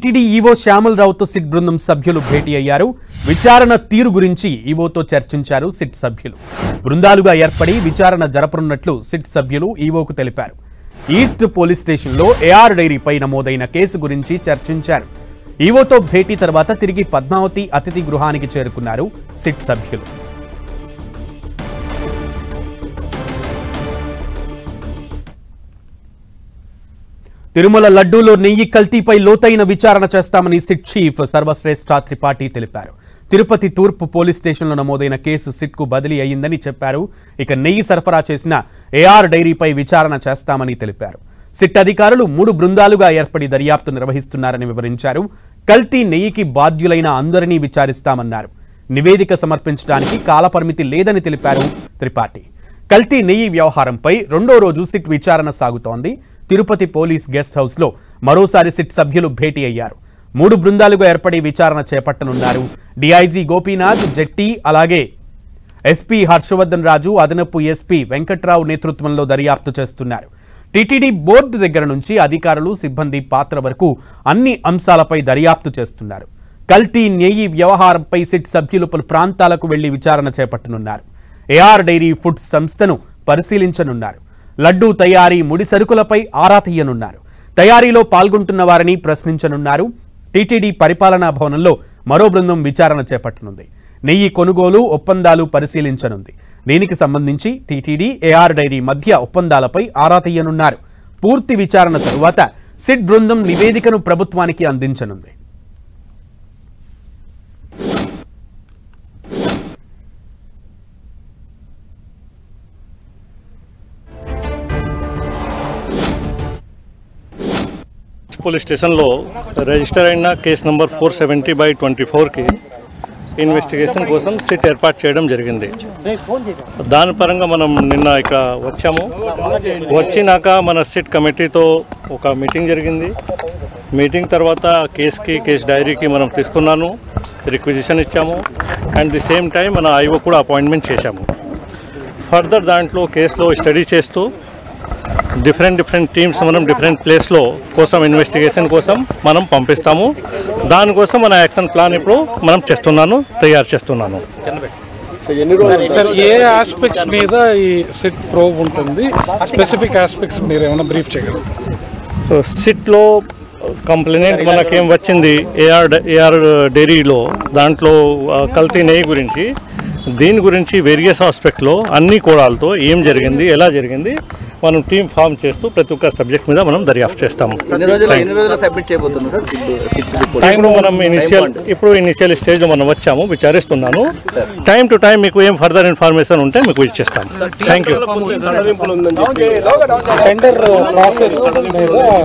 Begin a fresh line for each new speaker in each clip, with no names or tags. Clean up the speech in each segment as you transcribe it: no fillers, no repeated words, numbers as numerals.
TTD EO Shyamal రావుతో SIT బృందం సభ్యులు భేటీ అయ్యారు. విచారణ తీరు గురించి ఈవోతో చర్చించారు సిట్ సభ్యులు. బృందాలుగా ఏర్పడి విచారణ జరపనున్నట్లు సిట్ సభ్యులు ఈవోకు తెలిపారు. ఈస్ట్ పోలీస్ స్టేషన్లో ఏఆర్ డైరీపై నమోదైన కేసు గురించి చర్చించారు. ఈవోతో భేటీ తర్వాత తిరిగి పద్మావతి అతిథి గృహానికి చేరుకున్నారు సిట్ సభ్యులు. తిరుమల లడ్డూలో నెయ్యి కల్తీపై లోతైన విచారణ చేస్తామని సిట్ చీఫ్ సర్వశ్రేష్ఠ త్రిపాఠి తెలిపారు. తిరుపతి తూర్పు పోలీస్ స్టేషన్లో నమోదైన కేసు సిట్కు బదిలీ అయ్యిందని చెప్పారు. ఇక నెయ్యి సరఫరా చేసిన ఏఆర్ డైరీపై విచారణ చేస్తామని తెలిపారు. సిట్ అధికారులు 3 బృందాలుగా ఏర్పడి దర్యాప్తు నిర్వహిస్తున్నారని వివరించారు. కల్తీ నెయ్యికి బాధ్యులైన అందరినీ విచారిస్తామన్నారు. నివేదిక సమర్పించడానికి కాలపరిమితి లేదని తెలిపారు త్రిపాఠి. కల్తీ నెయ్యి వ్యవహారంపై 2వ రోజు సిట్ విచారణ సాగుతోంది. తిరుపతి పోలీస్ గెస్ట్ హౌస్లో మరోసారి సిట్ సభ్యులు భేటీ అయ్యారు. 3 బృందాలుగా ఏర్పడి విచారణ చేపట్టనున్నారు. డీఐజీ గోపీనాథ్ జెట్టి, అలాగే ఎస్పీ హర్షవర్ధన్ రాజు, అదనపు ఎస్పీ వెంకట్రావు నేతృత్వంలో దర్యాప్తు చేస్తున్నారు. టీటీడీ బోర్డు దగ్గర నుంచి అధికారులు, సిబ్బంది పాత్ర వరకు అన్ని అంశాలపై దర్యాప్తు చేస్తున్నారు. కల్తీ నెయ్యి వ్యవహారంపై సిట్ సభ్యులు పలు ప్రాంతాలకు వెళ్లి విచారణ చేపట్టనున్నారు. ఏఆర్ డైరీ ఫుడ్స్ సంస్థను పరిశీలించనున్నారు. లడ్డూ తయారీ ముడి సరుకులపై ఆరా తీయనున్నారు. తయారీలో పాల్గొంటున్న వారిని ప్రశ్నించనున్నారు. టీటీడీ పరిపాలనా భవనంలో మరో బృందం విచారణ చేపట్టనుంది. నెయ్యి కొనుగోలు ఒప్పందాలు పరిశీలించనుంది. దీనికి సంబంధించి టీటీడీ, ఏఆర్ డైరీ మధ్య ఒప్పందాలపై ఆరా తీయనున్నారు. పూర్తి విచారణ తరువాత సిట్ బృందం నివేదికను ప్రభుత్వానికి అందించనుంది.
పోలీస్ స్టేషన్లో రిజిస్టర్ అయిన కేసు నంబర్ 470/24కి ఇన్వెస్టిగేషన్ కోసం సిట్ ఏర్పాటు చేయడం జరిగింది. దాని పరంగా మనం నిన్న ఇక వచ్చాము. వచ్చినాక మన సిట్ కమిటీతో ఒక మీటింగ్ జరిగింది. మీటింగ్ తర్వాత కేస్ డైరీకి మనం తీసుకున్నాను, రిక్విజిషన్ ఇచ్చాము. అండ్ ది సేమ్ టైం మన ఐఓ కూడా అపాయింట్మెంట్ చేశాము. ఫర్దర్ దాంట్లో కేసులో స్టడీ చేస్తూ డిఫరెంట్ టీమ్స్ మనం డిఫరెంట్ ప్లేస్లో కోసం ఇన్వెస్టిగేషన్ కోసం మనం పంపిస్తాము. దానికోసం మన యాక్షన్ ప్లాన్ ఇప్పుడు మనం తయారు చేస్తున్నాను.
సార్, ఏ ఆస్పెక్ట్స్ మీద ఈ సిట్ ప్రోబ్ ఉంటుంది? స్పెసిఫిక్ ఆస్పెక్ట్స్ మీరు ఏమైనా బ్రీఫ్ చేయగలరు?
సో సిట్లో కంప్లైంట్ మనకేం వచ్చింది ఏఆర్ డైరీలో, దాంట్లో కల్తీ నెయ్యి గురించి, దీని గురించి వేరియస్ ఆస్పెక్ట్లో అన్ని కోణాలతో ఏం జరిగింది, ఎలా జరిగింది మనం టీం ఫామ్ చేస్తూ ప్రతి ఒక్క సబ్జెక్ట్ మీద మనం దర్యాప్తు చేస్తాము. ఇప్పుడు ఇనిషియల్ స్టేజ్లో మనం వచ్చాము, విచారిస్తున్నాను. టైం టు టైం మీకు ఏం ఫర్దర్ ఇన్ఫర్మేషన్ ఉంటే మీకు ఇచ్చేస్తాం. Thank you.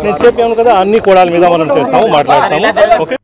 నేను చెప్పాను కదా, అన్ని కోణాల మీద మనం చేస్తాము, మాట్లాడతాము. ఓకే.